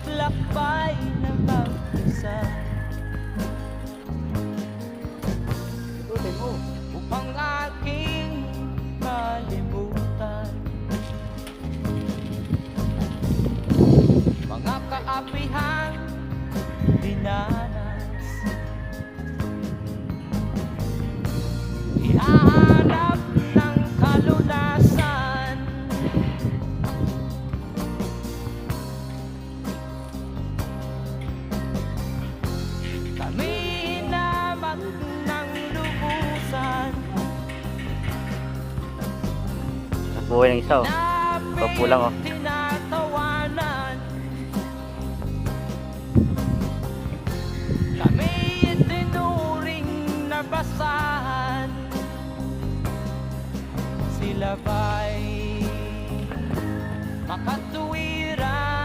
Lakbay na mag-isa upang aking kalimutan mga kaapihang dinanas. Ihahanap ng kalunasan kami hinamag ng lubusan. Buhay ng isa, oh. Papulang, oh. Tinatawanan kami itinuring na basahan. Sila ba